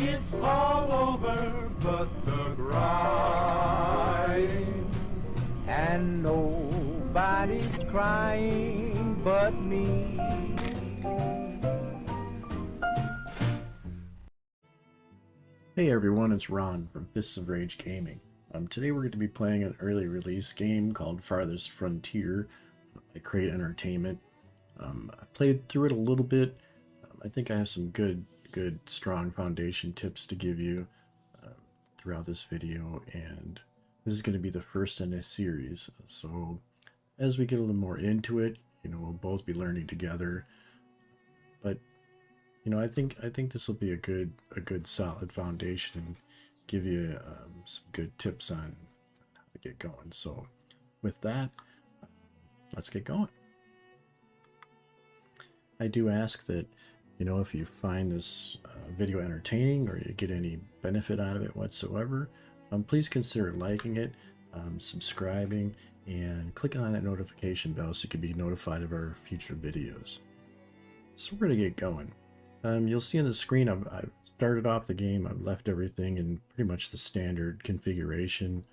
It's all over but the grind. And nobody's crying but me. Hey everyone, it's Ron from Fists of Rage Gaming. Today we're going to be playing an early release game called Farthest Frontier by Crate Entertainment. I played through it a little bit. I think I have some good, strong foundation tips to give you throughout this video, and this is going to be the first in a series. So as we get a little more into it, we'll both be learning together. But I think this will be a good solid foundation and give you some good tips on how to get going. So with that, let's get going. I do ask that, if you find this video entertaining or you get any benefit out of it whatsoever, please consider liking it, subscribing, and clicking on that notification bell so you can be notified of our future videos. So we're going to get going. You'll see on the screen I've started off the game. I've left everything in pretty much the standard configuration.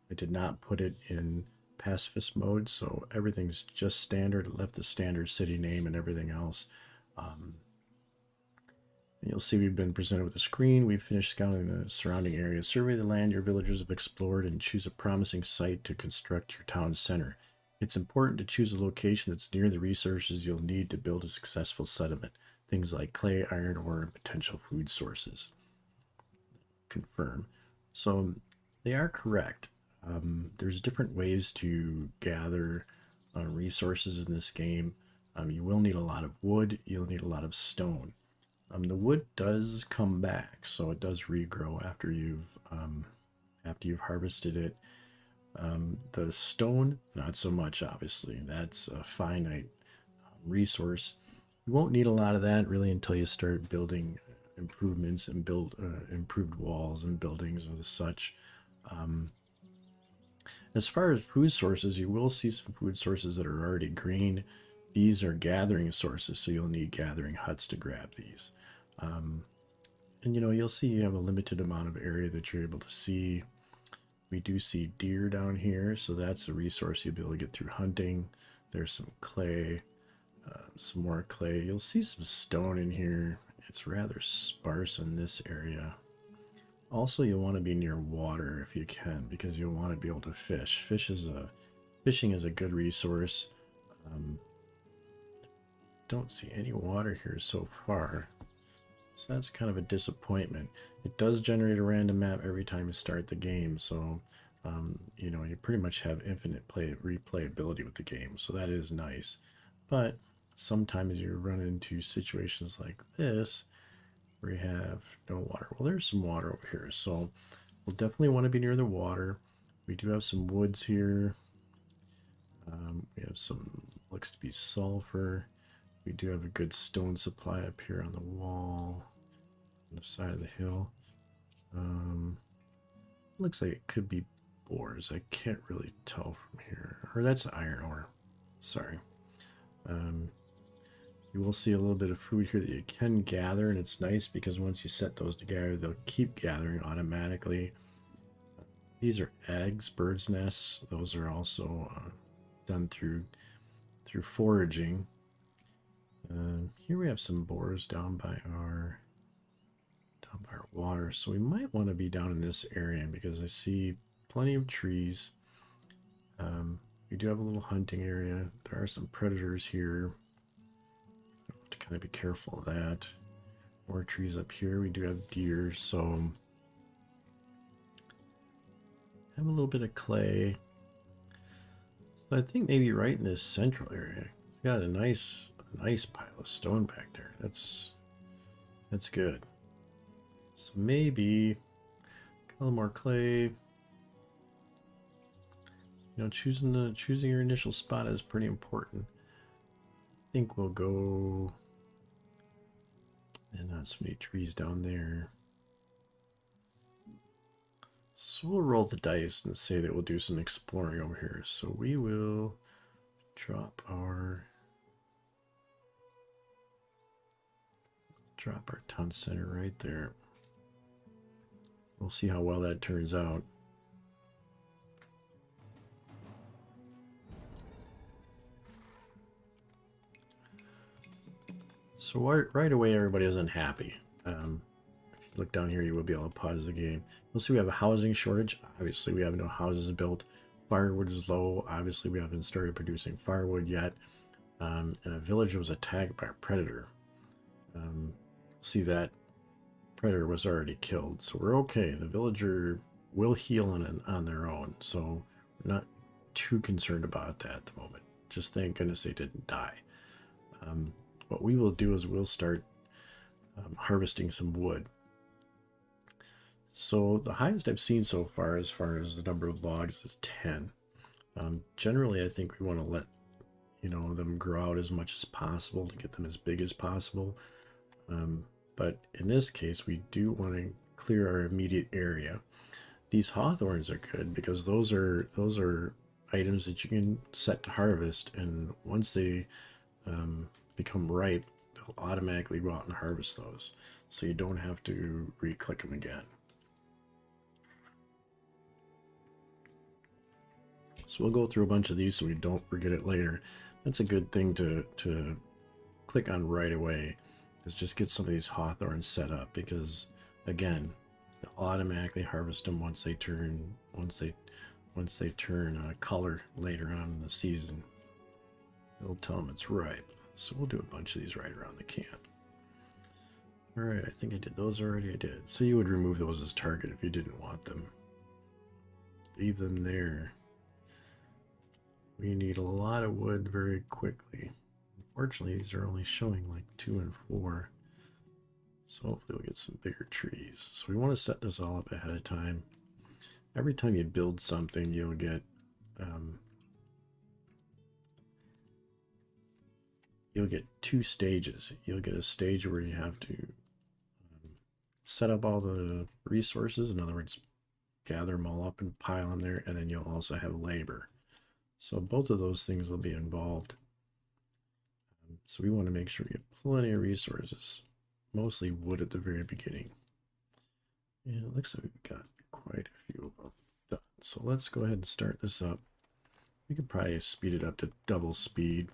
I did not put it in pacifist mode, so everything's just standard. I left the standard city name and everything else. You'll see we've been presented with a screen. We've finished scouting the surrounding area. Survey the land your villagers have explored and choose a promising site to construct your town center. It's important to choose a location that's near the resources you'll need to build a successful settlement. Things like clay, iron ore, and potential food sources. Confirm. So they are correct. There's different ways to gather resources in this game. You will need a lot of wood. You'll need a lot of stone. The wood does come back, so it does regrow after you've harvested it. The stone, not so much, obviously. That's a finite resource. You won't need a lot of that really until you start building improvements and build improved walls and buildings and such. As far as food sources, you will see some food sources that are already green. These are gathering sources, so you'll need gathering huts to grab these. And you'll see you have a limited amount of area that you're able to see. We do see deer down here, so that's a resource you'll be able to get through hunting. There's some clay. Some more clay. You'll see some stone in here. It's rather sparse in this area. Also, you'll want to be near water if you can, because you'll want to be able to fish. Fishing is a good resource. Don't see any water here so far, so that's kind of a disappointment. It does generate a random map every time you start the game, so you pretty much have infinite replayability with the game, so that is nice. But sometimes you run into situations like this where you have no water. Well, there's some water over here, so we'll definitely want to be near the water. We do have some woods here. We have some, looks to be sulfur. We do have a good stone supply up here on the wall, on the side of the hill. Looks like it could be boars. I can't really tell from here. Or that's iron ore. Sorry. You will see a little bit of food here that you can gather, and it's nice because once you set those together, they'll keep gathering automatically. These are eggs, birds' nests. Those are also done through foraging. Here we have some boars down by our water, so we might want to be down in this area because I see plenty of trees. We do have a little hunting area. There are some predators here. Have to kind of be careful of that. More trees up here. We do have deer, so have a little bit of clay. So I think maybe right in this central area, got a nice pile of stone back there. That's good. So maybe a little more clay. Choosing your initial spot is pretty important. I think we'll go, and not so many trees down there. So we'll roll the dice and say that we'll do some exploring over here. So we will drop our town center right there. We'll see how well that turns out. So right away, everybody isn't happy. If you look down here, you will be able to pause the game. You'll see we have a housing shortage. Obviously, we have no houses built. Firewood is low. Obviously, we haven't started producing firewood yet. And a villager was attacked by a predator. See that predator was already killed, so we're okay. The villager will heal on their own, so we're not too concerned about that at the moment. Just thank goodness they didn't die. What we will do is we'll start harvesting some wood. So the highest I've seen so far as the number of logs is 10. Generally, I think we want to let them grow out as much as possible to get them as big as possible. But in this case, we do want to clear our immediate area. These hawthorns are good because those are items that you can set to harvest, and once they become ripe, they'll automatically go out and harvest those, so you don't have to re-click them again. So we'll go through a bunch of these so we don't forget it later. That's a good thing to click on right away, is just get some of these hawthorns set up, because again, they'll automatically harvest them once they turn color later on in the season. It'll tell them it's ripe. So we'll do a bunch of these right around the camp. All right, I think I did those already. I did. So you would remove those as target if you didn't want them. Leave them there. We need a lot of wood very quickly. Unfortunately, these are only showing like 2 and 4. So hopefully we'll get some bigger trees. So we want to set this all up ahead of time. Every time you build something, you'll get two stages. You'll get a stage where you have to set up all the resources. In other words, gather them all up and pile them there. And then you'll also have labor. So both of those things will be involved. So we want to make sure we get plenty of resources, mostly wood at the very beginning. And it looks like we've got quite a few of them done. So let's go ahead and start this up. We could probably speed it up to double speed.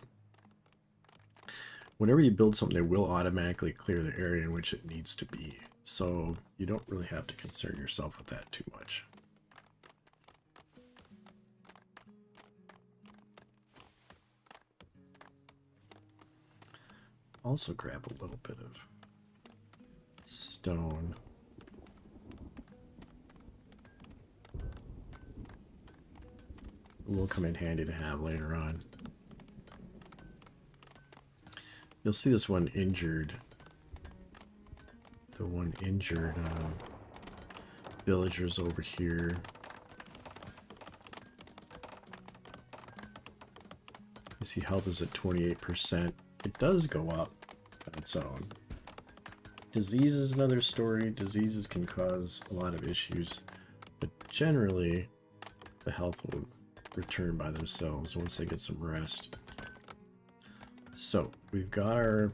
Whenever you build something, it will automatically clear the area in which it needs to be. So you don't really have to concern yourself with that too much. Also grab a little bit of stone. It will come in handy to have later on. You'll see this one injured. The one injured villagers over here. You see health is at 28%. It does go up on its own. Disease is another story. Diseases can cause a lot of issues, but generally the health will return by themselves once they get some rest. So we've got our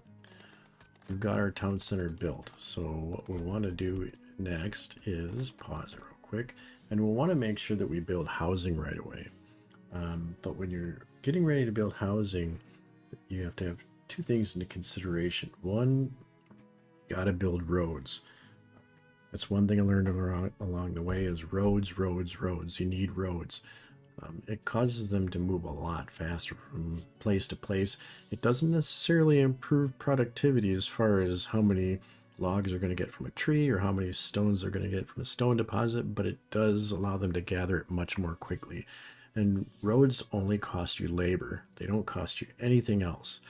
town center built. So what we'll want to do next is pause it real quick, and we'll want to make sure that we build housing right away. But when you're getting ready to build housing, you have to have two things into consideration. One, you got to build roads. That's one thing I learned along the way is roads. You need roads. It causes them to move a lot faster from place to place. It doesn't necessarily improve productivity as far as how many logs are going to get from a tree or how many stones they're going to get from a stone deposit, but it does allow them to gather it much more quickly. And roads only cost you labor. They don't cost you anything else.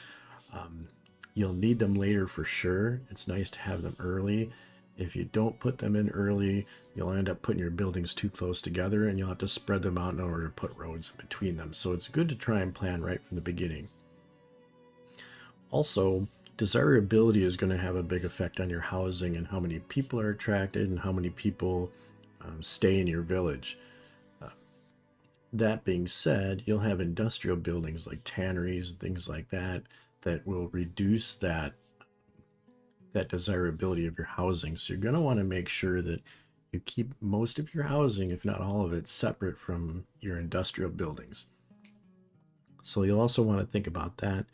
You'll need them later for sure. It's nice to have them early. If you don't put them in early, you'll end up putting your buildings too close together, and you'll have to spread them out in order to put roads in between them. So it's good to try and plan right from the beginning. Also, desirability is going to have a big effect on your housing and how many people are attracted and how many people stay in your village. That being said, you'll have industrial buildings like tanneries and things like that that will reduce that desirability of your housing. So you're going to want to make sure that you keep most of your housing, if not all of it, separate from your industrial buildings. So you'll also want to think about that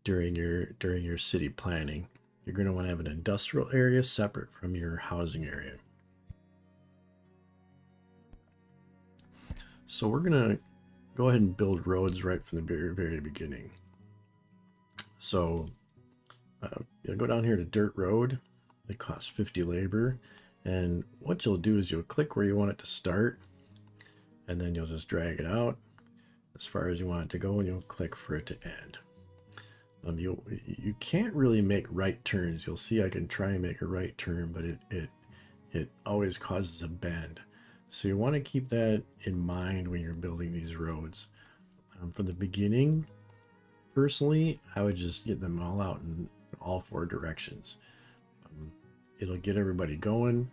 during your city planning. You're going to want to have an industrial area separate from your housing area. So we're going to go ahead and build roads right from the very, very beginning. So you'll go down here to dirt road. It costs 50 labor. And what you'll do is you'll click where you want it to start, and then you'll just drag it out as far as you want it to go, and you'll click for it to end. You can't really make right turns. You'll see I can try and make a right turn, but it always causes a bend. So you want to keep that in mind when you're building these roads. From the beginning, personally, I would just get them all out in all 4 directions. It'll get everybody going.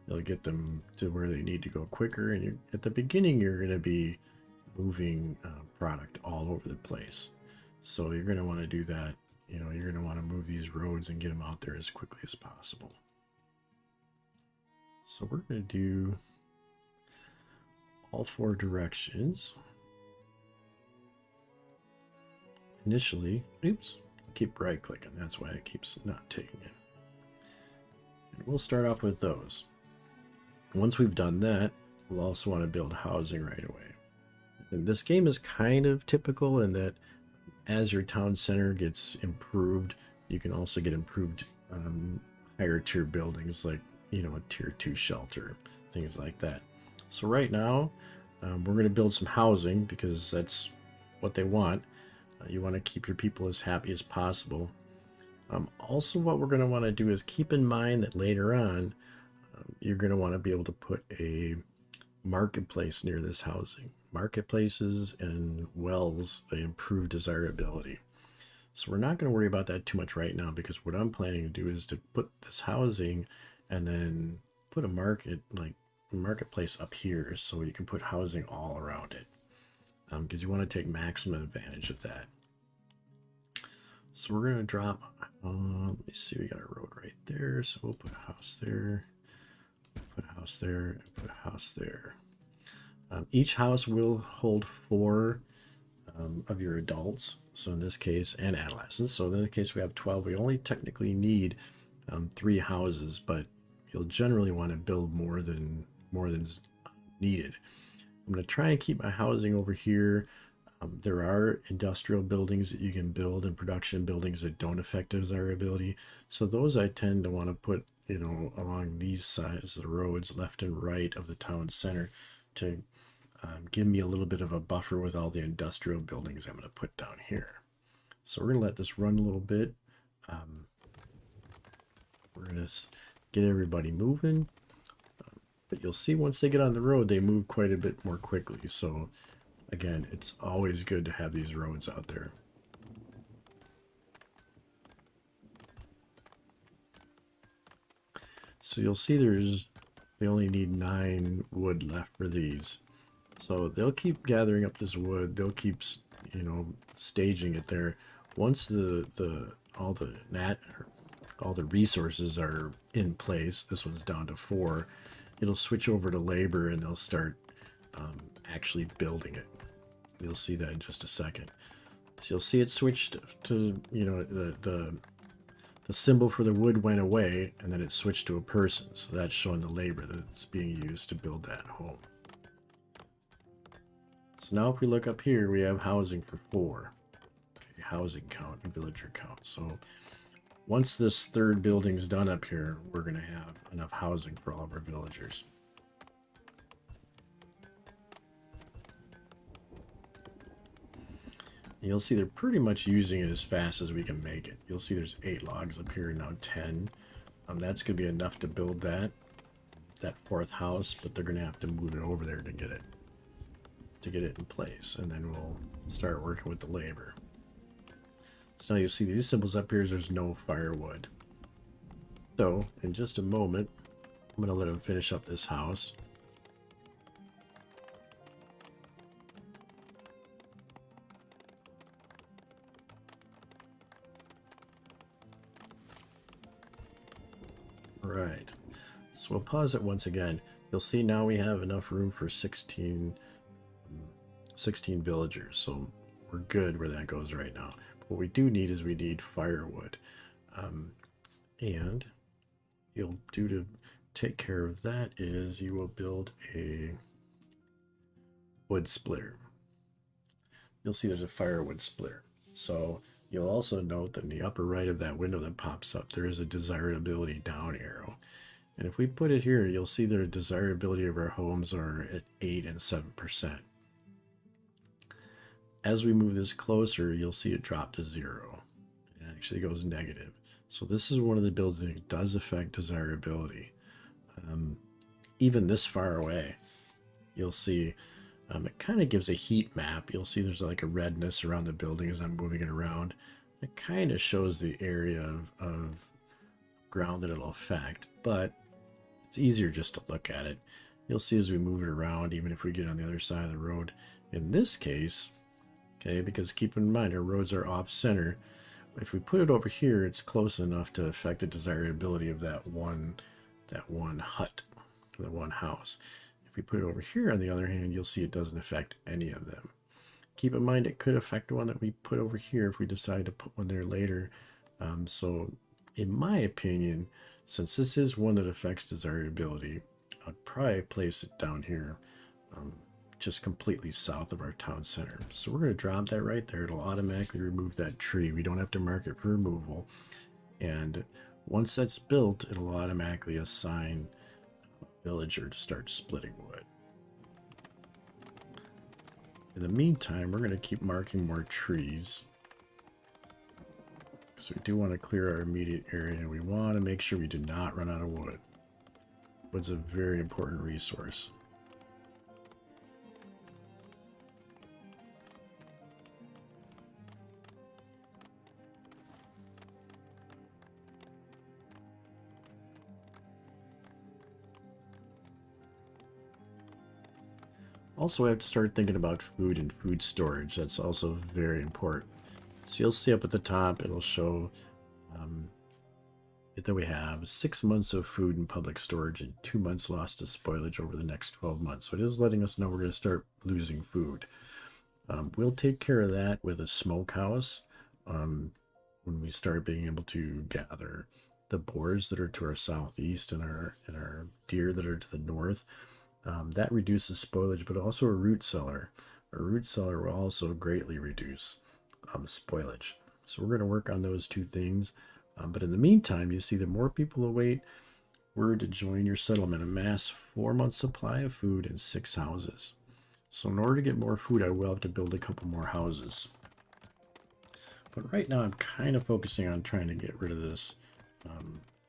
It'll get them to where they need to go quicker. And at the beginning, you're going to be moving product all over the place. So you're going to want to do that. You know, you're going to want to move these roads and get them out there as quickly as possible. So we're going to do all 4 directions. Initially, oops, keep right clicking. That's why it keeps not taking it. And we'll start off with those. Once we've done that, we'll also want to build housing right away. And this game is kind of typical in that as your town center gets improved, you can also get improved higher tier buildings like, you know, a tier 2 shelter, things like that. So right now, we're going to build some housing because that's what they want. You want to keep your people as happy as possible. Also, what we're going to want to do is keep in mind that later on, you're going to want to be able to put a marketplace near this housing. Marketplaces and wells, they improve desirability. So we're not going to worry about that too much right now, because what I'm planning to do is to put this housing and then put a marketplace up here so you can put housing all around it, because you want to take maximum advantage of that. So we're going to drop, let me see, we got a road right there, so we'll put a house there, put a house there, and put a house there. Each house will hold 4 of your adults, so in this case, and adolescents. So in this case, we have 12. We only technically need 3 houses, but you'll generally want to build more than's needed. I'm going to try and keep my housing over here. There are industrial buildings that you can build and production buildings that don't affect desirability. So those I tend to want to put, you know, along these sides of the roads, left and right of the town center, to give me a little bit of a buffer with all the industrial buildings I'm going to put down here. So we're going to let this run a little bit. We're going to get everybody moving. But you'll see once they get on the road, they move quite a bit more quickly. So again, it's always good to have these roads out there. So you'll see they only need 9 wood left for these. So they'll keep gathering up this wood. They'll keep, you know, staging it there. Once all the resources are in place, this one's down to 4. It'll switch over to labor, and they'll start actually building it. You'll see that in just a second. So you'll see it switched to, you know, the symbol for the wood went away, and then it switched to a person. So that's showing the labor that's being used to build that home. So now if we look up here, we have housing for 4. Okay, housing count and villager count. So once this 3rd building's done up here, we're going to have enough housing for all of our villagers. And you'll see they're pretty much using it as fast as we can make it. You'll see there's 8 logs up here, now 10. That's going to be enough to build that 4th house, but they're going to have to move it over there to get it in place, and then we'll start working with the labor. So now you'll see these symbols up here, there's no firewood. So in just a moment, I'm going to let them finish up this house. Right. So we'll pause it once again. You'll see now we have enough room for 16 villagers, so we're good where that goes right now. What we do need is we need firewood, and you'll do to take care of that is you will build a wood splitter. You'll see there's a firewood splitter. So you'll also note that in the upper right of that window that pops up, there is a desirability down arrow. And if we put it here, you'll see the desirability of our homes are at 8 and 7%. As we move this closer, you'll see it drop to 0. It actually goes negative. So this is one of the builds that does affect desirability. Even this far away, you'll see it kind of gives a heat map. You'll see there's like a redness around the building as I'm moving it around. It kind of shows the area of ground that it'll affect, but it's easier just to look at it. You'll see as we move it around, even if we get on the other side of the road. In this case, okay, because keep in mind our roads are off center. If we put it over here, it's close enough to affect the desirability of that one hut, that one house. If we put it over here, on the other hand, you'll see it doesn't affect any of them. Keep in mind it could affect one that we put over here if we decide to put one there later. So in my opinion, since this is one that affects desirability, I'd probably place it down here, just completely south of our town center. So we're going to drop that right there. It'll automatically remove that tree. We don't have to mark it for removal. And once that's built, it'll automatically assign a villager to start splitting wood. In the meantime, we're going to keep marking more trees. So we do want to clear our immediate area, and we want to make sure we do not run out of wood. Wood's a very important resource. Also, we have to start thinking about food and food storage. That's also very important. So you'll see up at the top, it'll show that we have 6 months of food in public storage and 2 months lost to spoilage over the next 12 months. So it is letting us know we're going to start losing food. We'll take care of that with a smokehouse when we start being able to gather the boars that are to our southeast and our deer that are to the north. That reduces spoilage, but also a root cellar. A root cellar will also greatly reduce spoilage. So we're going to work on those two things. But in the meantime, you see that more people await word to join your settlement, amass 4 months supply of food and 6 houses. So in order to get more food, I will have to build a couple more houses. But right now I'm kind of focusing on trying to get rid of this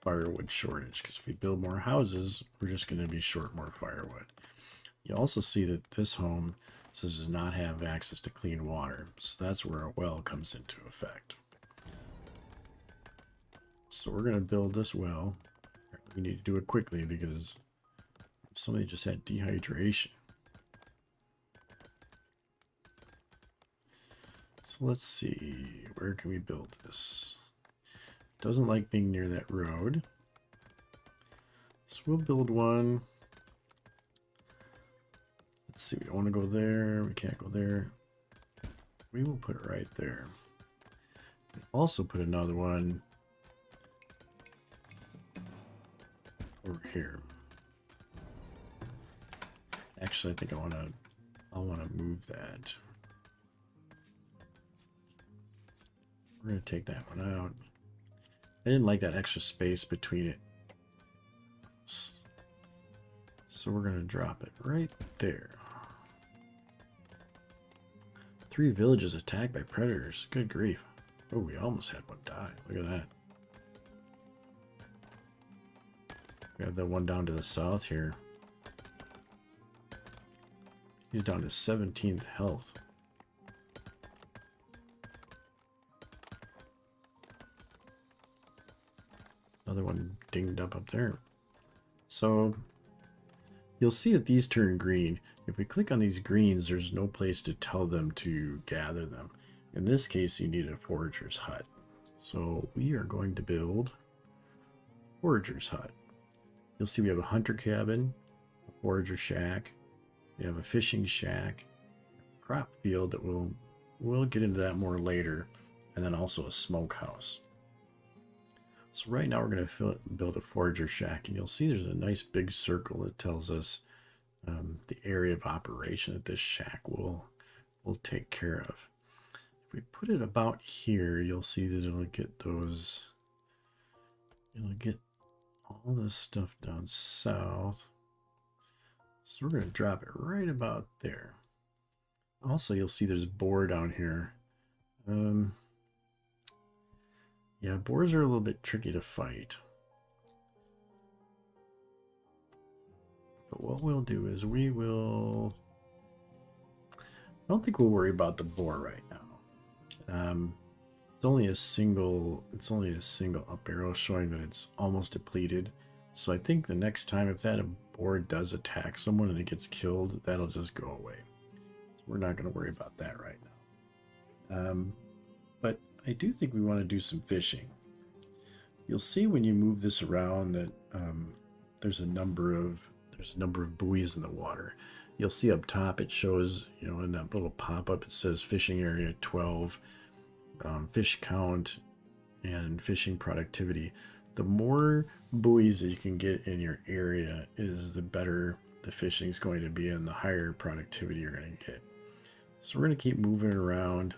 firewood shortage, because if we build more houses, we're just going to be short more firewood. You also see that this home says does not have access to clean water, so that's where a well comes into effect. So we're going to build this well. We need to do it quickly because somebody just had dehydration. So let's see, where can we build this? Doesn't like being near that road. So we'll build one. Let's see, we don't want to go there. We can't go there. We will put it right there. We'll also put another one over here. Actually, I think I want to move that. We're going to take that one out. I didn't like that extra space between it. So we're going to drop it right there. 3 villages attacked by predators. Good grief. Oh, we almost had one die. Look at that. We have that one down to the south here. He's down to 17th health. Another one dinged up there. So you'll see that these turn green. If we click on these greens, there's no place to tell them to gather them. In this case, you need a forager's hut. So we are going to build forager's hut. You'll see we have a hunter cabin, a forager shack, we have a fishing shack, crop field that we'll get into that more later, and then also a smokehouse. So right now we're going to build a forager shack, and you'll see there's a nice big circle that tells us the area of operation that this shack will take care of. If we put it about here, you'll see that it'll get all this stuff down south. So we're going to drop it right about there. Also, you'll see there's boar down here. Yeah, boars are a little bit tricky to fight. But what we'll do is I don't think we'll worry about the boar right now. It's only a single up arrow showing that it's almost depleted. So I think the next time if that boar does attack someone and it gets killed, that'll just go away. So we're not going to worry about that right now. But I do think we want to do some fishing. You'll see when you move this around that there's a number of buoys in the water. You'll see up top it shows, in that little pop-up it says fishing area 12, fish count, and fishing productivity. The more buoys that you can get in your area is the better the fishing is going to be and the higher productivity you're going to get. So we're going to keep moving around.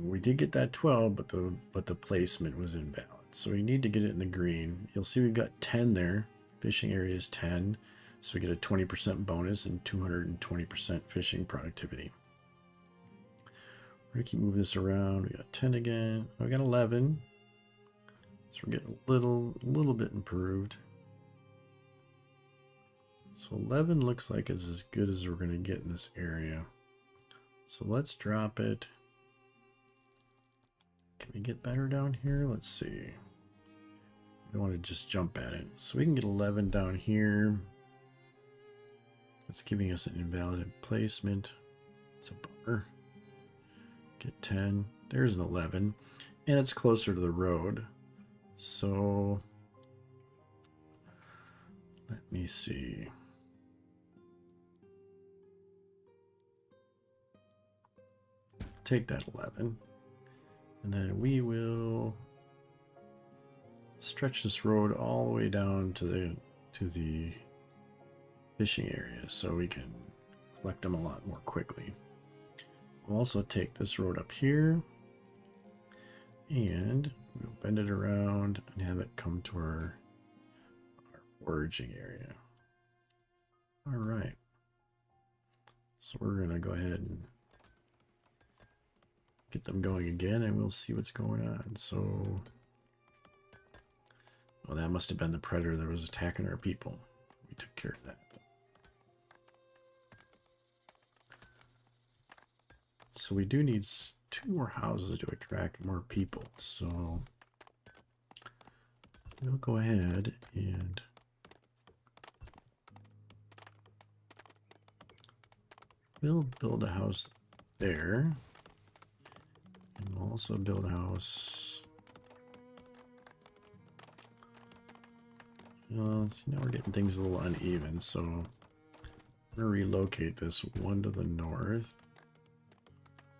We did get that 12, but the placement was invalid. So we need to get it in the green. You'll see we've got 10 there. Fishing area is 10. So we get a 20% bonus and 220% fishing productivity. We're going to keep moving this around. We got 10 again. Oh, we got 11. So we're getting a little bit improved. So 11 looks like it's as good as we're going to get in this area. So let's drop it. Can we get better down here? Let's see. I don't want to just jump at it. So we can get 11 down here. That's giving us an invalid placement. It's a bummer. Get 10. There's an 11. And it's closer to the road. So let me see. Take that 11. And then we will stretch this road all the way down to the fishing area so we can collect them a lot more quickly. We'll also take this road up here and we'll bend it around and have it come to our foraging area. All right. So we're going to go ahead and get them going again and we'll see what's going on. So, well, that must have been the predator that was attacking our people. We took care of that. So we do need 2 more houses to attract more people. So we'll go ahead and we'll build a house there. And we'll also build a house. See, now we're getting things a little uneven, so I'm going to relocate this one to the north,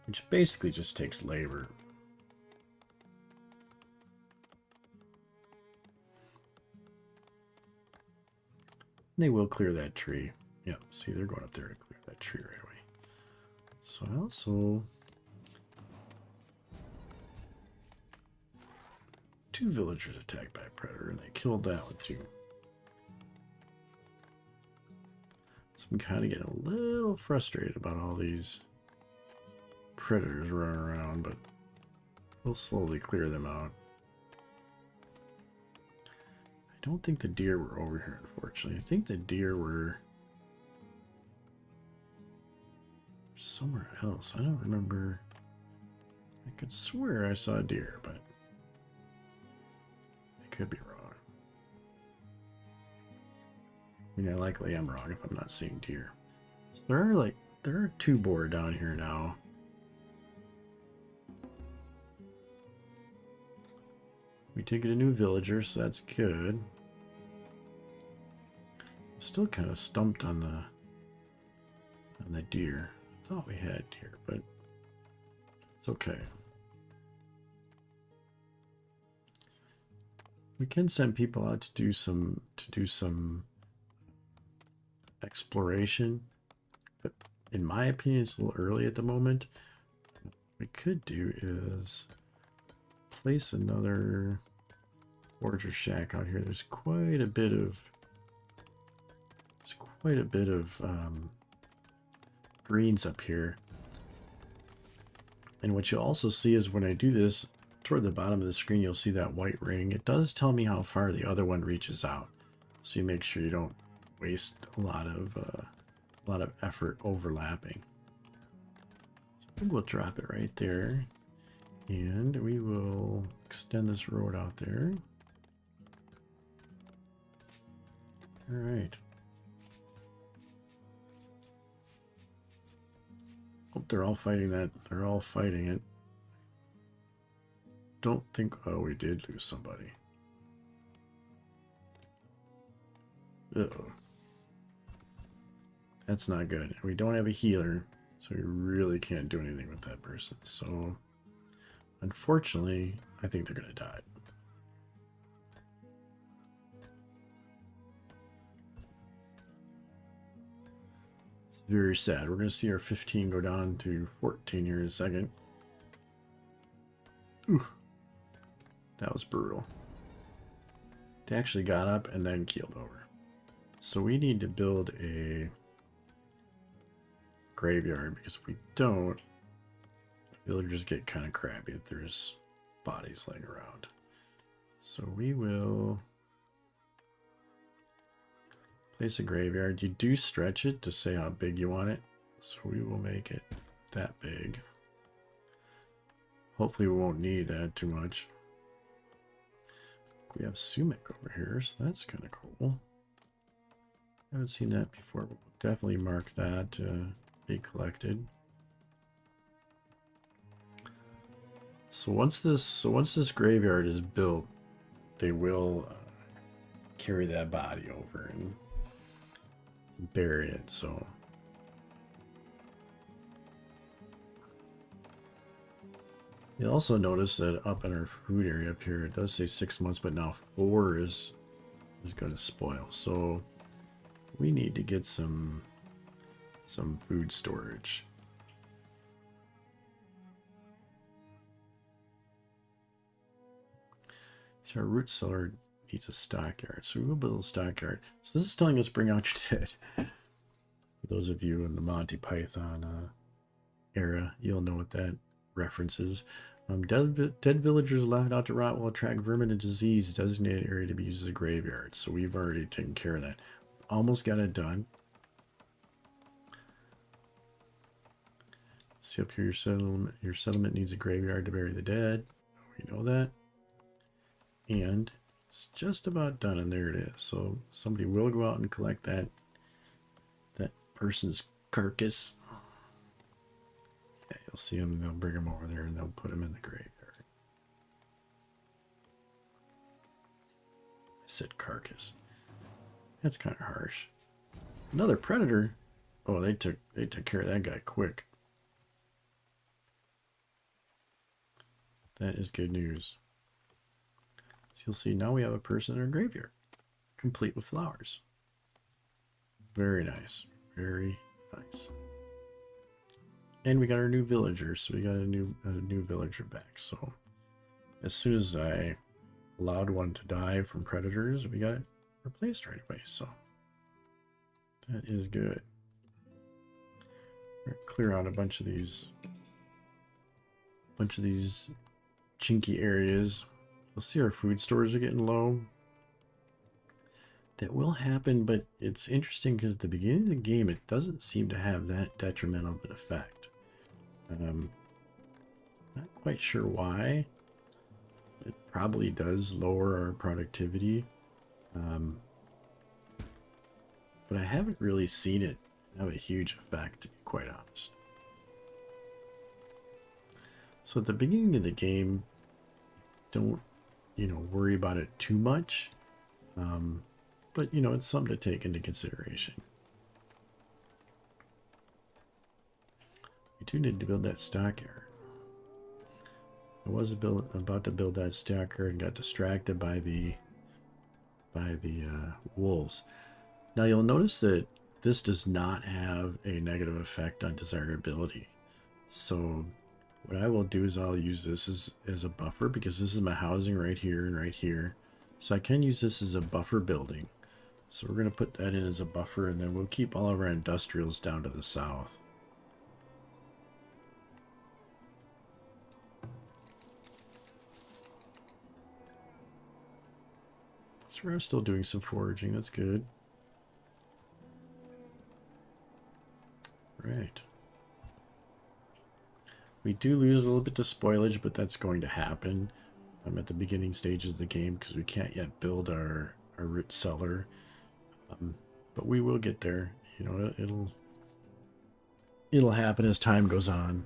which basically just takes labor. They will clear that tree. Yep, see, they're going up there to clear that tree right away. So I also... 2 villagers attacked by a predator, and they killed that one too. So I'm kind of getting a little frustrated about all these predators running around, but we'll slowly clear them out. I don't think the deer were over here, unfortunately. I think the deer were somewhere else. I don't remember. I could swear I saw a deer, but could be wrong. I mean, I likely am wrong if I'm not seeing deer. So there are 2 boar down here now. We did get a new villager, so that's good. Still kind of stumped on the deer. I thought we had deer, but it's okay. We can send people out to do some exploration, but in my opinion, it's a little early at the moment. What we could do is place another Forager shack out here. There's quite a bit of greens up here. And what you'll also see is when I do this, toward the bottom of the screen, you'll see that white ring. It does tell me how far the other one reaches out. So you make sure you don't waste a lot of effort overlapping. So I think we'll drop it right there. And we will extend this road out there. All right. Oh, they're all fighting that. They're all fighting it. Don't think... Oh, we did lose somebody. Uh-oh. That's not good. We don't have a healer, so we really can't do anything with that person. So, unfortunately, I think they're going to die. It's very sad. We're going to see our 15 go down to 14 here in a second. Ooh. That was brutal. They actually got up and then keeled over. So we need to build a graveyard, because if we don't, villagers get kind of crabby if there's bodies laying around. So we will place a graveyard. You do stretch it to say how big you want it. So we will make it that big. Hopefully we won't need that too much. We have sumac over here, so that's kind of cool. I haven't seen that before, but we'll definitely mark that to be collected. So once this graveyard is built, they will carry that body over and bury it. So you'll also notice that up in our food area up here, it does say 6 months, but now 4 is going to spoil. So we need to get some food storage. So our root cellar needs a stockyard. So we will build a stockyard. So this is telling us bring out your dead. For those of you in the Monty Python era, you'll know what that reference is. Dead villagers left out to rot will attract vermin and disease. Designated area to be used as a graveyard. So we've already taken care of that. Almost got it done. See up here, your settlement needs a graveyard to bury the dead. We know that. And it's just about done, and there it is. So somebody will go out and collect that person's carcass. Yeah, you'll see them, and they'll bring them over there, and they'll put them in the graveyard. I said carcass. That's kind of harsh. Another predator. Oh, they took care of that guy quick. That is good news. So you'll see now we have a person in our graveyard, complete with flowers. Very nice. Very nice. And we got our new villager, so we got a new villager back. So as soon as I allowed one to die from predators, we got it replaced right away. So that is good. We're gonna clear out a bunch of these chinky areas. You'll see our food stores are getting low. That will happen, but it's interesting because at the beginning of the game, it doesn't seem to have that detrimental of an effect. Not quite sure why. It probably does lower our productivity. But I haven't really seen it have a huge effect, to be quite honest. So at the beginning of the game, don't, worry about it too much. But, you know, it's something to take into consideration. We do need to build that stockyard. I was about to build that stockyard and got distracted by the wolves. Now you'll notice that this does not have a negative effect on desirability. So what I will do is I'll use this as a buffer, because this is my housing right here and right here. So I can use this as a buffer building. So we're going to put that in as a buffer, and then we'll keep all of our industrials down to the south. So we're still doing some foraging. That's good. Right. We do lose a little bit to spoilage, but that's going to happen. I'm at the beginning stages of the game because we can't yet build our root cellar. But we will get there. You know, it'll happen as time goes on.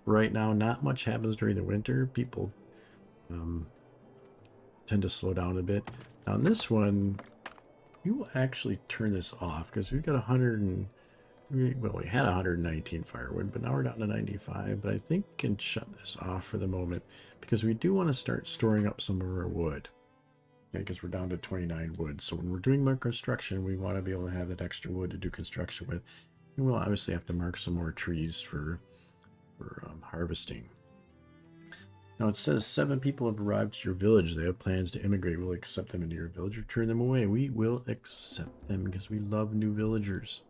Right now, not much happens during the winter. People tend to slow down a bit. Now, on this one, we will actually turn this off because we've got we had 119 firewood, but now we're down to 95. But I think we can shut this off for the moment because we do want to start storing up some of our wood. Because we're down to 29 wood. So when we're doing more construction, we want to be able to have that extra wood to do construction with. And we'll obviously have to mark some more trees for harvesting. Now it says 7 people have arrived at your village. They have plans to immigrate. We'll accept them into your village or turn them away. We will accept them because we love new villagers.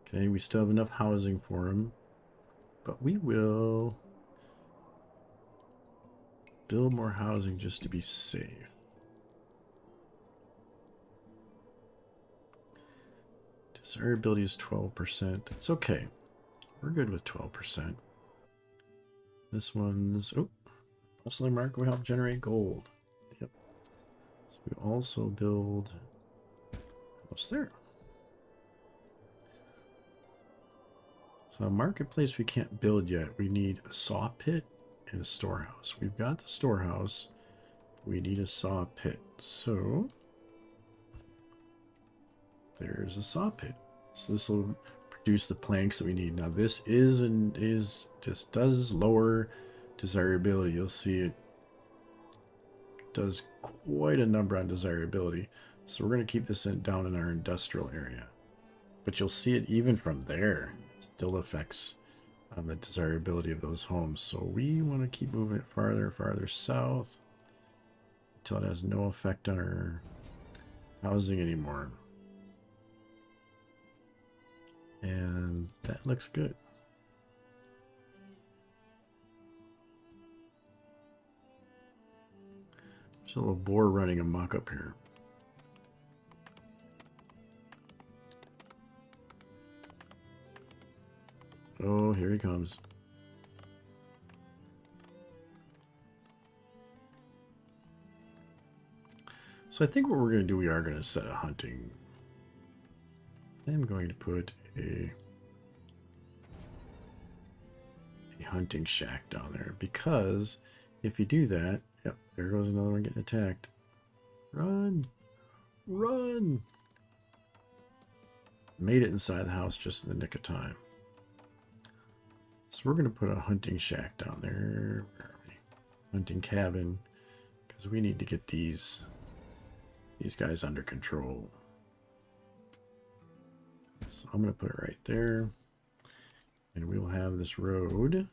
Okay, we still have enough housing for them, but we will build more housing just to be safe. Desirability is 12%. That's okay. We're good with 12%. This one's... Oh, bustling market will help generate gold. Yep. So we also build... What's there? So a marketplace we can't build yet. We need a saw pit and a storehouse. We've got the storehouse. We need a saw pit. So there's a saw pit. So this will produce the planks that we need. Now this just does lower desirability. You'll see it does quite a number on desirability. So we're going to keep this down in our industrial area. But you'll see it even from there. It still affects the desirability of those homes. So we want to keep moving it farther and farther south until it has no effect on our housing anymore. And that looks good. There's a little boar running amok up here. Oh, here he comes. So I think what we're going to do, we are going to set a hunting. I'm going to put a hunting shack down there, because if you do that, yep, there goes another one getting attacked. Run! Run! Made it inside the house just in the nick of time. So we're going to put a hunting shack down there. Where are we? Hunting cabin, because we need to get these guys under control. So I'm going to put it right there. And we will have this road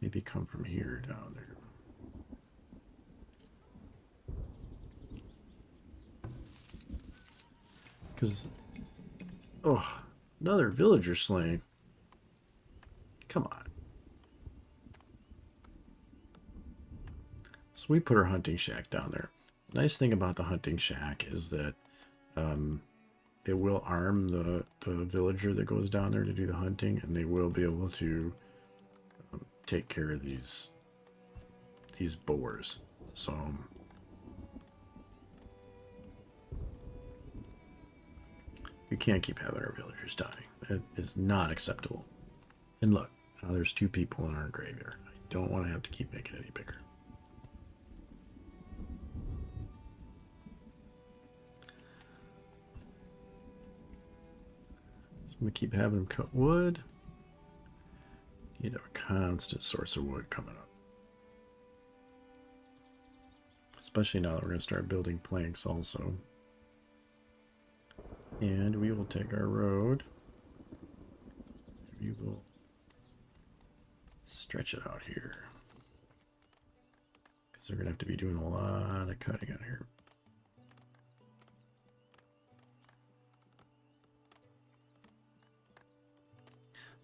maybe come from here down there. Because, oh, another villager slain. Come on. So we put our hunting shack down there. The nice thing about the hunting shack is that it will arm the villager that goes down there to do the hunting, and they will be able to take care of these boars. So we can't keep having our villagers dying. It is not acceptable. And look, now there's 2 people in our graveyard. I don't want to have to keep making it any bigger. I'm gonna keep having them cut wood. Need a constant source of wood coming up. Especially now that we're gonna start building planks also. And we will take our road. We will stretch it out here. Because they're gonna have to be doing a lot of cutting out here.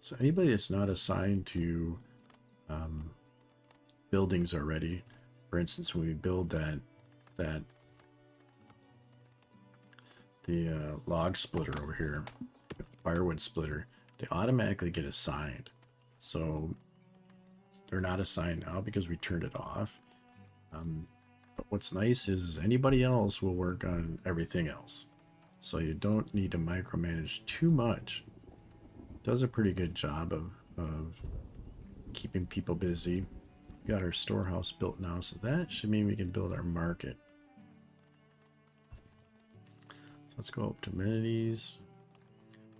So anybody that's not assigned to buildings already, for instance, when we build the log splitter over here, firewood splitter, they automatically get assigned. So they're not assigned now because we turned it off. But what's nice is anybody else will work on everything else. So you don't need to micromanage too much. It does a pretty good job of keeping people busy. We got our storehouse built now, so that should mean we can build our market. So let's go up to amenities.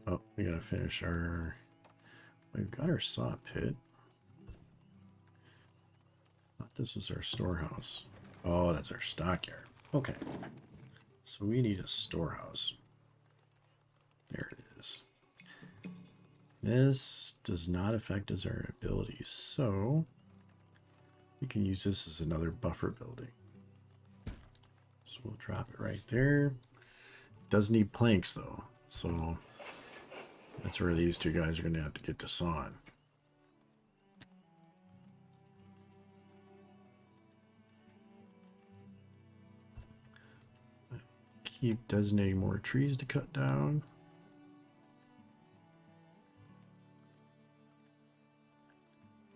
Oh, we gotta finish our... We've got our saw pit. I thought this was our storehouse. Oh, that's our stockyard. Okay. So we need a storehouse. There it is. This does not affect our abilities, so we can use this as another buffer building. So we'll drop it right there. It does need planks though, so that's where these two guys are going to have to get to sawing. Keep designating more trees to cut down.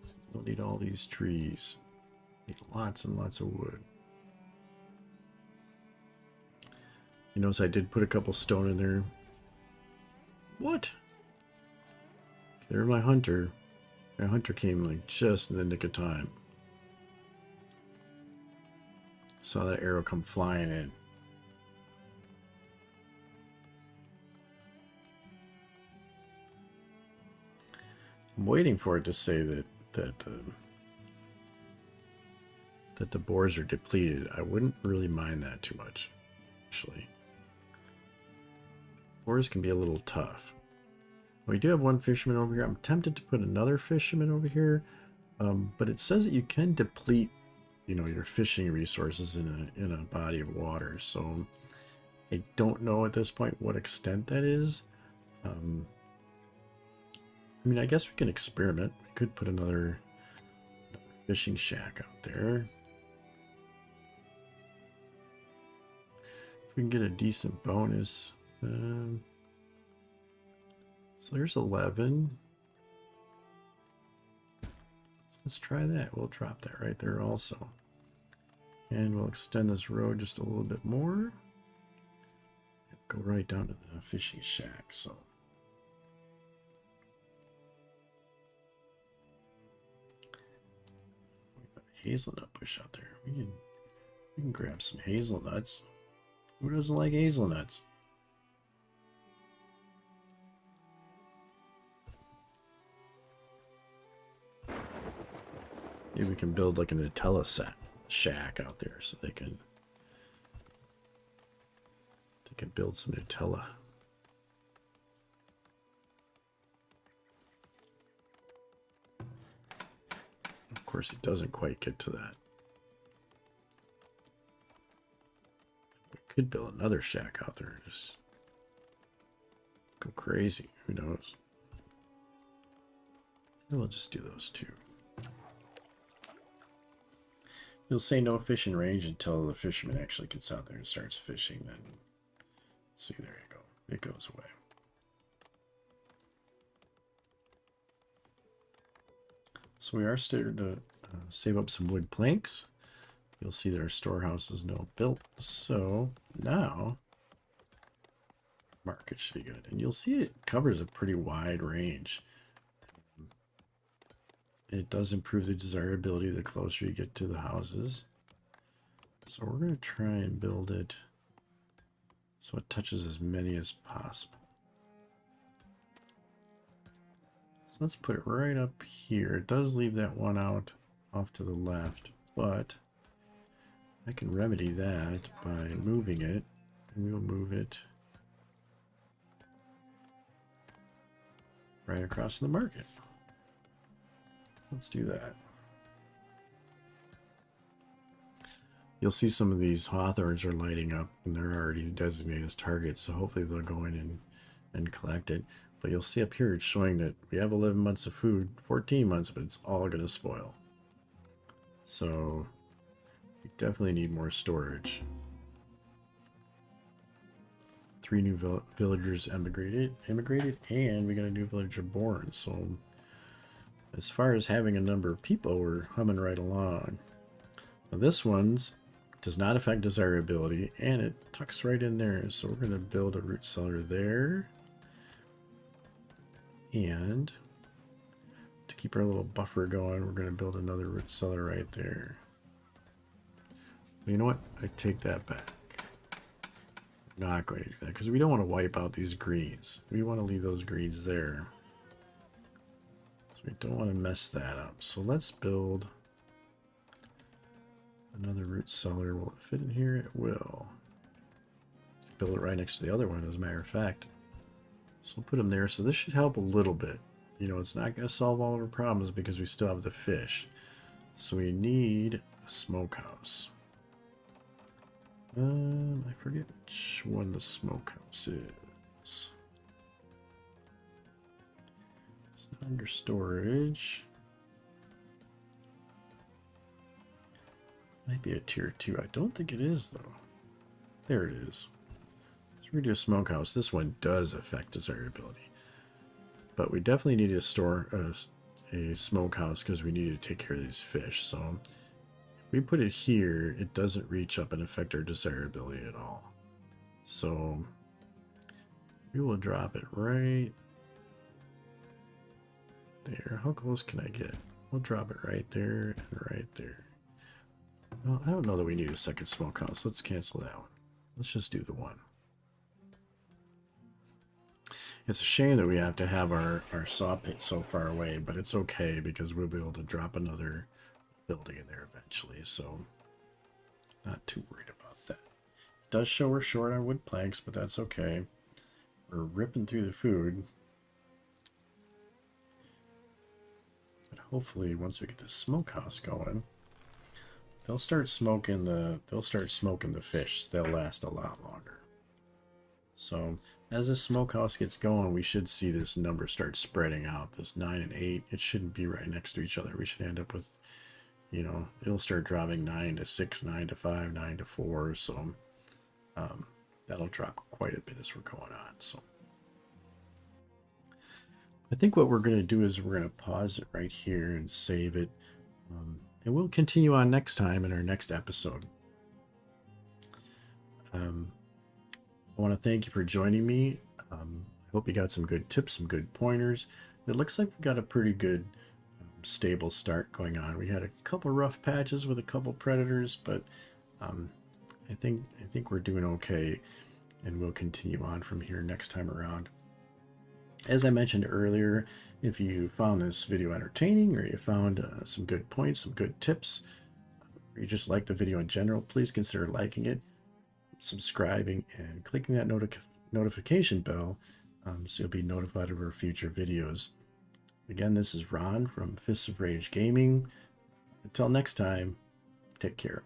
So we'll need all these trees. Need lots and lots of wood. You notice I did put a couple stone in there. What? There's my hunter. My hunter came like just in the nick of time. Saw that arrow come flying in. I'm waiting for it to say that the boars are depleted. I wouldn't really mind that too much, actually. Boars can be a little tough. We do have one fisherman over here. I'm tempted to put another fisherman over here, but it says that you can deplete, you know, your fishing resources in a body of water. So I don't know at this point what extent that is. I mean, I guess we can experiment. We could put another fishing shack out there. If we can get a decent bonus. So there's 11. Let's try that. We'll drop that right there also. And we'll extend this road just a little bit more. Go right down to the fishing shack. So we've got a hazelnut bush out there. We can grab some hazelnuts. Who doesn't like hazelnuts? Maybe we can build like a Nutella shack out there so they can build some Nutella. Of course, it doesn't quite get to that. We could build another shack out there. Just go crazy. Who knows? We'll just do those two. You'll say no fishing range until the fisherman actually gets out there and starts fishing. Then, see, there you go. It goes away. So we are starting to save up some wood planks. You'll see that our storehouse is now built. So now, market should be good. And you'll see it covers a pretty wide range. It does improve the desirability the closer you get to the houses. So we're going to try and build it so it touches as many as possible. So let's put it right up here. It does leave that one out off to the left, but I can remedy that by moving it, and we'll move it right across the market. Let's do that. You'll see some of these hawthorns are lighting up, and they're already designated as targets, so hopefully they'll go in and collect it. But you'll see up here it's showing that we have 11 months of food, 14 months, but it's all going to spoil. So we definitely need more storage. 3 new villagers emigrated, and we got a new villager born. So as far as having a number of people, we're humming right along. Now this one's does not affect desirability, and it tucks right in there. So we're going to build a root cellar there. And to keep our little buffer going, we're going to build another root cellar right there. You know what? I take that back. I'm not going to do that because we don't want to wipe out these greens. We want to leave those greens there. So we don't want to mess that up. So let's build another root cellar. Will it fit in here? It will. Build it right next to the other one, as a matter of fact. So we'll put them there. So this should help a little bit. You know, it's not going to solve all of our problems because we still have the fish. So we need a smokehouse. I forget which one the smokehouse is. It's not under storage. Might be a tier 2. I don't think it is, though. There it is. Let's redo a smokehouse. This one does affect desirability. But we definitely need to store a smokehouse because we need to take care of these fish. So if we put it here, it doesn't reach up and affect our desirability at all. So we will drop it right there. How close can I get? We'll drop it right there and right there. Well, I don't know that we need a second smokehouse. Let's cancel that one. Let's just do the one. It's a shame that we have to have our saw pit so far away, but it's okay because we'll be able to drop another building in there eventually, so not too worried about that. It does show we're short on wood planks, but that's okay. We're ripping through the food. But hopefully once we get the smokehouse going, they'll start smoking the fish. They'll last a lot longer. So as the smokehouse gets going, we should see this number start spreading out. This 9 and 8, it shouldn't be right next to each other. We should end up with, you know, it'll start dropping 9 to 6, 9 to 5, 9 to 4. So that'll drop quite a bit as we're going on. So I think what we're going to do is we're going to pause it right here and save it. And we'll continue on next time in our next episode. I want to thank you for joining me. I hope you got some good tips, some good pointers. It looks like we've got a pretty good stable start going on. We had a couple rough patches with a couple predators, but I think we're doing okay, and we'll continue on from here next time around. As I mentioned earlier, if you found this video entertaining, or you found some good points, some good tips, or you just like the video in general, please consider liking it, subscribing, and clicking that notification bell so you'll be notified of our future videos. Again, this is Ron from Fists of Rage Gaming. Until next time, take care.